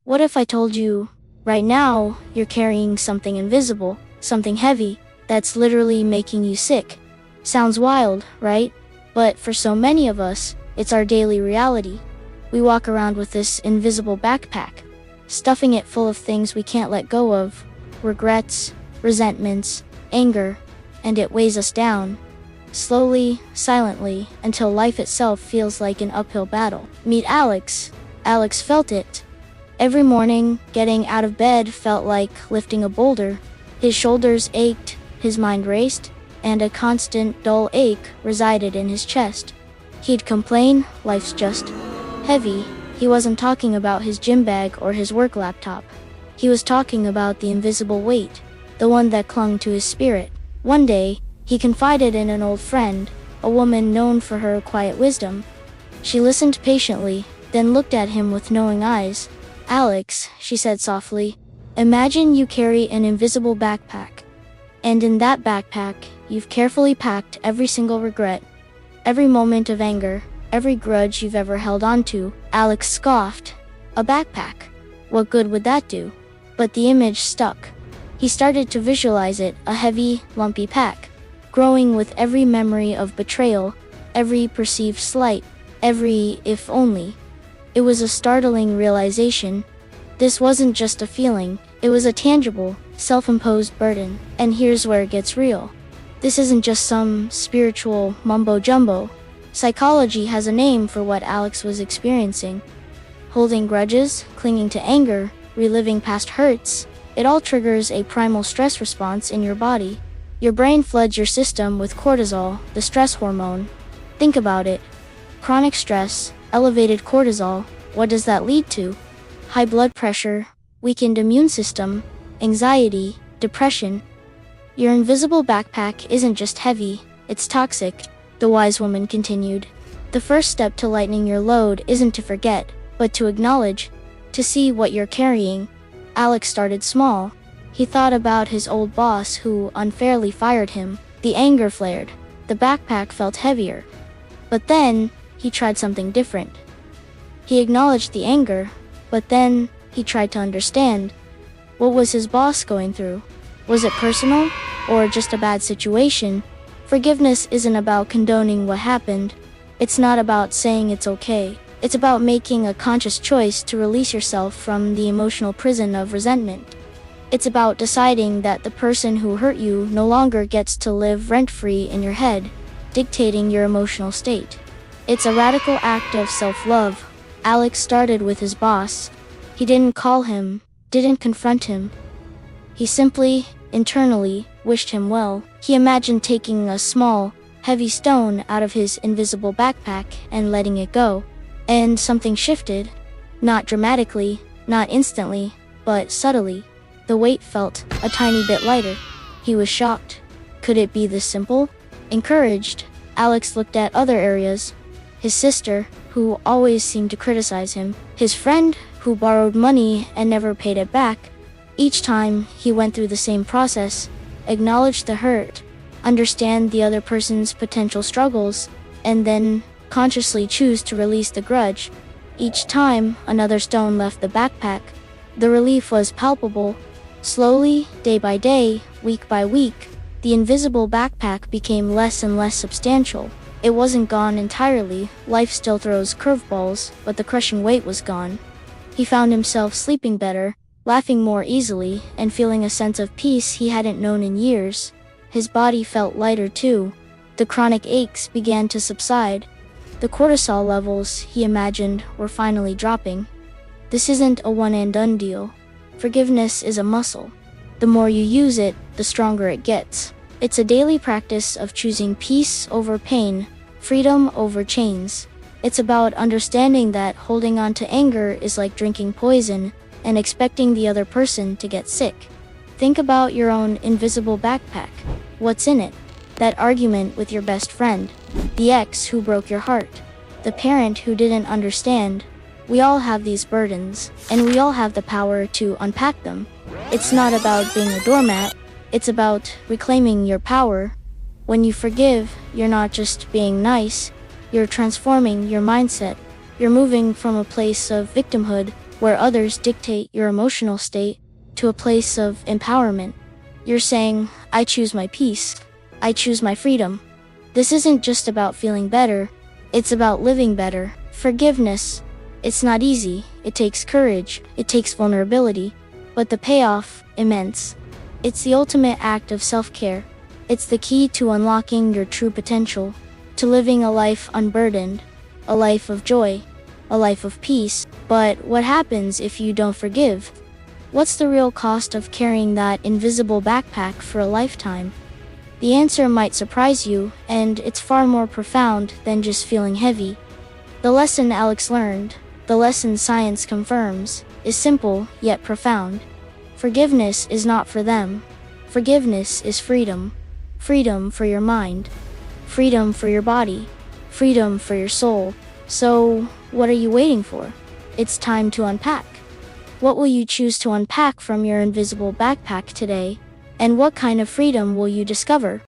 What if I told you, right now, you're carrying something invisible, something heavy, that's literally making you sick? Sounds wild, right? But for so many of us, it's our daily reality. We walk around with this invisible backpack, stuffing it full of things we can't let go of, regrets, resentments, anger, and it weighs us down, slowly, silently, until life itself feels like an uphill battle. Meet Alex. Alex felt it. Every morning, getting out of bed felt like lifting a boulder. His shoulders ached, his mind raced, and a constant dull ache resided in his chest. He'd complain, life's just heavy. He wasn't talking about his gym bag or his work laptop. He was talking about the invisible weight, the one that clung to his spirit. One day, he confided in an old friend, a woman known for her quiet wisdom. She listened patiently, then looked at him with knowing eyes. "Alex," she said softly, "imagine you carry an invisible backpack. And in that backpack, you've carefully packed every single regret, every moment of anger, every grudge you've ever held on to." Alex scoffed. A backpack? What good would that do? But the image stuck. He started to visualize it, a heavy, lumpy pack, growing with every memory of betrayal, every perceived slight, every if only. It was a startling realization. This wasn't just a feeling, it was a tangible, self-imposed burden. And here's where it gets real. This isn't just some spiritual mumbo-jumbo. Psychology has a name for what Alex was experiencing. Holding grudges, clinging to anger, reliving past hurts, it all triggers a primal stress response in your body. Your brain floods your system with cortisol, the stress hormone. Think about it. Chronic stress, elevated cortisol, what does that lead to? High blood pressure, weakened immune system, anxiety, depression. Your invisible backpack isn't just heavy, it's toxic, the wise woman continued. The first step to lightening your load isn't to forget, but to acknowledge, to see what you're carrying. Alex started small. He thought about his old boss who unfairly fired him. The anger flared. The backpack felt heavier. But then, he tried something different. He acknowledged the anger, but then, he tried to understand. What was his boss going through? Was it personal, or just a bad situation? Forgiveness isn't about condoning what happened. It's not about saying it's okay. It's about making a conscious choice to release yourself from the emotional prison of resentment. It's about deciding that the person who hurt you no longer gets to live rent-free in your head, dictating your emotional state. It's a radical act of self-love. Alex started with his boss. He didn't call him, didn't confront him. He simply, internally, wished him well. He imagined taking a small, heavy stone out of his invisible backpack and letting it go. And something shifted. Not dramatically, not instantly, but subtly. The weight felt a tiny bit lighter. He was shocked. Could it be this simple? Encouraged, Alex looked at other areas. His sister, who always seemed to criticize him. His friend, who borrowed money and never paid it back. Each time, he went through the same process. Acknowledge the hurt, understand the other person's potential struggles, and then consciously choose to release the grudge. Each time, another stone left the backpack. The relief was palpable. Slowly, day by day, week by week, the invisible backpack became less and less substantial. It wasn't gone entirely. Life still throws curveballs, but the crushing weight was gone. He found himself sleeping better, laughing more easily, and feeling a sense of peace he hadn't known in years. His body felt lighter too. The chronic aches began to subside. The cortisol levels, he imagined, were finally dropping. This isn't a one-and-done deal. Forgiveness is a muscle. The more you use it, the stronger it gets. It's a daily practice of choosing peace over pain, freedom over chains. It's about understanding that holding on to anger is like drinking poison and expecting the other person to get sick. Think about your own invisible backpack. What's in it? That argument with your best friend, the ex who broke your heart, the parent who didn't understand. We all have these burdens, and we all have the power to unpack them. It's not about being a doormat, it's about reclaiming your power. When you forgive, you're not just being nice, you're transforming your mindset. You're moving from a place of victimhood, where others dictate your emotional state, to a place of empowerment. You're saying, I choose my peace. I choose my freedom. This isn't just about feeling better, it's about living better. Forgiveness. It's not easy, it takes courage, it takes vulnerability, but the payoff, immense. It's the ultimate act of self-care. It's the key to unlocking your true potential, to living a life unburdened, a life of joy, a life of peace. But what happens if you don't forgive? What's the real cost of carrying that invisible backpack for a lifetime? The answer might surprise you, and it's far more profound than just feeling heavy. The lesson Alex learned, the lesson science confirms, is simple yet profound. Forgiveness is not for them. Forgiveness is freedom. Freedom for your mind. Freedom for your body. Freedom for your soul. So, what are you waiting for? It's time to unpack. What will you choose to unpack from your invisible backpack today? And what kind of freedom will you discover?